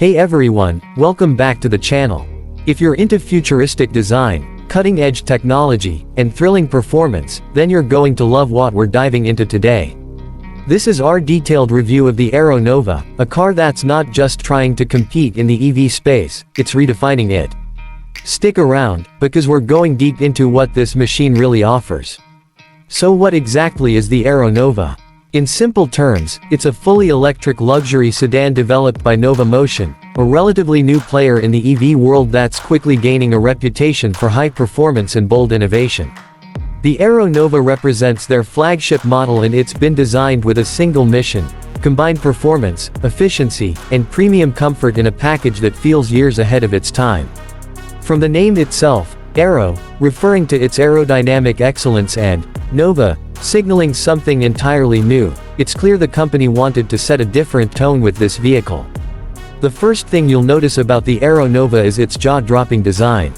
Hey everyone, welcome back to the channel. If you're into futuristic design, cutting-edge technology, and thrilling performance, then you're going to love what we're diving into today. This is our detailed review of the AeroNova, a car that's not just trying to compete in the EV space, it's redefining it. Stick around, because we're going deep into what this machine really offers. So what exactly is the AeroNova? In simple terms, it's a fully electric luxury sedan developed by NovaMotion, a relatively new player in the EV world that's quickly gaining a reputation for high performance and bold innovation. The AeroNova represents their flagship model, and it's been designed with a single mission: combined performance, efficiency, and premium comfort in a package that feels years ahead of its time. From the name itself, Aero, referring to its aerodynamic excellence, and Nova, signaling something entirely new, it's clear the company wanted to set a different tone with this vehicle. The first thing you'll notice about the AeroNova is its jaw-dropping design.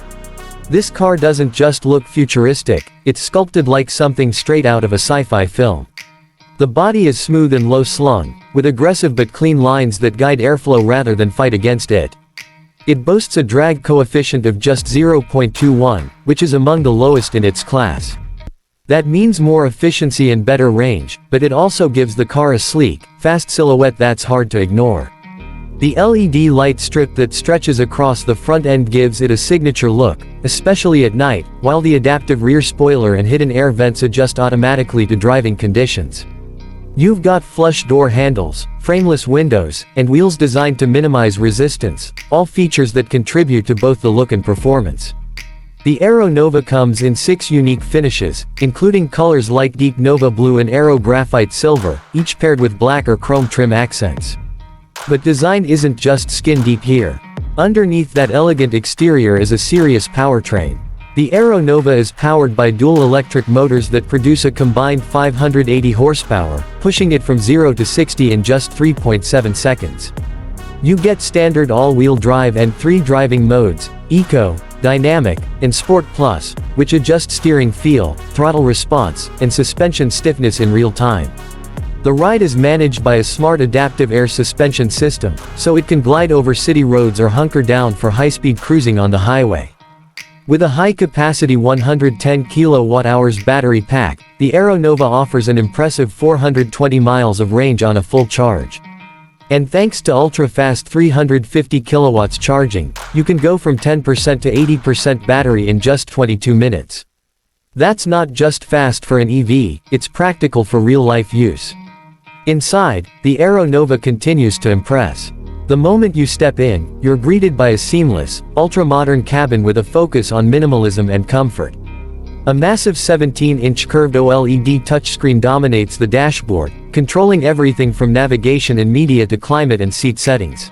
This car doesn't just look futuristic, it's sculpted like something straight out of a sci-fi film. The body is smooth and low-slung, with aggressive but clean lines that guide airflow rather than fight against it. It boasts a drag coefficient of just 0.21, which is among the lowest in its class. That means more efficiency and better range, but it also gives the car a sleek, fast silhouette that's hard to ignore. The LED light strip that stretches across the front end gives it a signature look, especially at night, while the adaptive rear spoiler and hidden air vents adjust automatically to driving conditions. You've got flush door handles, frameless windows, and wheels designed to minimize resistance, all features that contribute to both the look and performance. The AeroNova comes in 6 unique finishes, including colors like deep Nova Blue and Aero Graphite Silver, each paired with black or chrome trim accents. But design isn't just skin deep here. Underneath that elegant exterior is a serious powertrain. The AeroNova is powered by dual electric motors that produce a combined 580 horsepower, pushing it from 0 to 60 in just 3.7 seconds. You get standard all-wheel drive and 3 driving modes: Eco, Dynamic, and Sport Plus, which adjust steering feel, throttle response, and suspension stiffness in real time. The ride is managed by a smart adaptive air suspension system, so it can glide over city roads or hunker down for high-speed cruising on the highway. With a high-capacity 110 kWh battery pack, the AeroNova offers an impressive 420 miles of range on a full charge. And thanks to ultra-fast 350 kilowatts charging, you can go from 10% to 80% battery in just 22 minutes. That's not just fast for an EV, it's practical for real-life use. Inside, the AeroNova continues to impress. The moment you step in, you're greeted by a seamless, ultra-modern cabin with a focus on minimalism and comfort. A massive 17-inch curved OLED touchscreen dominates the dashboard, controlling everything from navigation and media to climate and seat settings.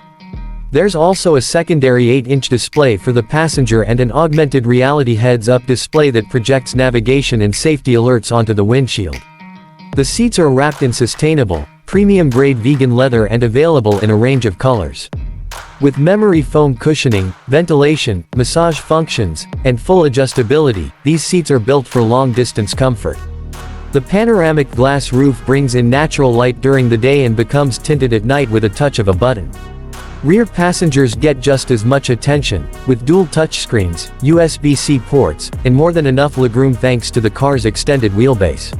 There's also a secondary 8-inch display for the passenger and an augmented reality heads-up display that projects navigation and safety alerts onto the windshield. The seats are wrapped in sustainable, premium-grade vegan leather and available in a range of colors. With memory foam cushioning, ventilation, massage functions, and full adjustability, these seats are built for long-distance comfort. The panoramic glass roof brings in natural light during the day and becomes tinted at night with a touch of a button. Rear passengers get just as much attention, with dual touchscreens, USB-C ports, and more than enough legroom thanks to the car's extended wheelbase.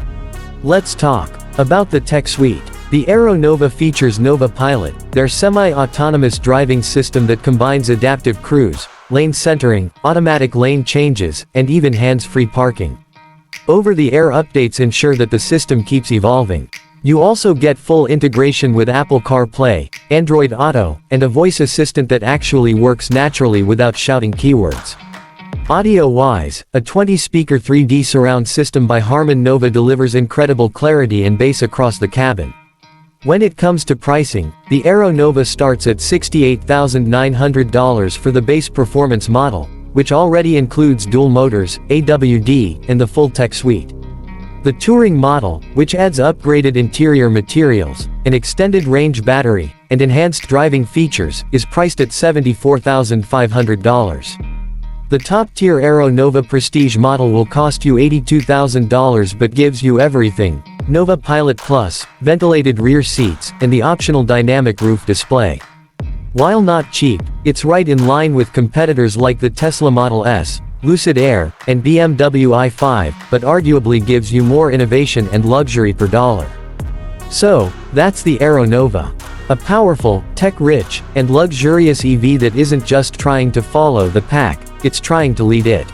Let's talk about the tech suite. The AeroNova features Nova Pilot, their semi-autonomous driving system that combines adaptive cruise, lane centering, automatic lane changes, and even hands-free parking. Over-the-air updates ensure that the system keeps evolving. You also get full integration with Apple CarPlay, Android Auto, and a voice assistant that actually works naturally without shouting keywords. Audio-wise, a 20-speaker 3D surround system by Harman Nova delivers incredible clarity and bass across the cabin. When it comes to pricing, the AeroNova starts at $68,900 for the base performance model, which already includes dual motors, AWD, and the full tech suite. The Touring model, which adds upgraded interior materials, an extended range battery, and enhanced driving features, is priced at $74,500. The top-tier AeroNova Prestige model will cost you $82,000 but gives you everything: Nova Pilot Plus, ventilated rear seats, and the optional dynamic roof display. While not cheap, it's right in line with competitors like the Tesla Model S, Lucid Air, and BMW i5, but arguably gives you more innovation and luxury per dollar. So, that's the AeroNova. A powerful, tech-rich, and luxurious EV that isn't just trying to follow the pack, it's trying to lead it.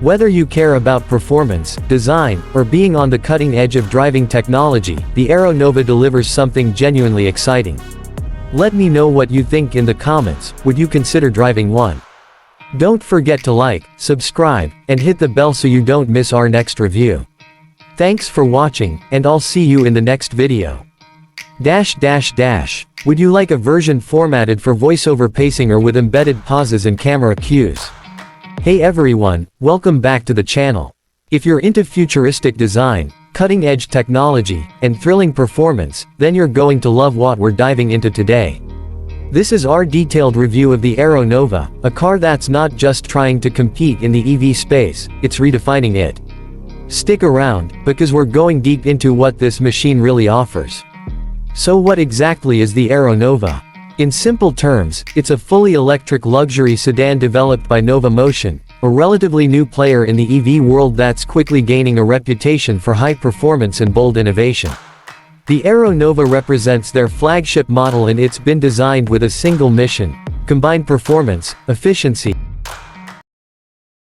Whether you care about performance, design, or being on the cutting edge of driving technology, the AeroNova delivers something genuinely exciting. Let me know what you think in the comments. Would you consider driving one? Don't forget to like, subscribe, and hit the bell so you don't miss our next review. Thanks for watching, and I'll see you in the next video. Would you like a version formatted for voiceover pacing or with embedded pauses and camera cues? Hey everyone, welcome back to the channel. If you're into futuristic design, cutting-edge technology, and thrilling performance, then you're going to love what we're diving into today. This is our detailed review of the AeroNova, a car that's not just trying to compete in the EV space, it's redefining it. Stick around, because we're going deep into what this machine really offers. So what exactly is the AeroNova? In simple terms, it's a fully electric luxury sedan developed by NovaMotion, a relatively new player in the EV world that's quickly gaining a reputation for high performance and bold innovation. The AeroNova represents their flagship model, and it's been designed with a single mission: combine performance, efficiency,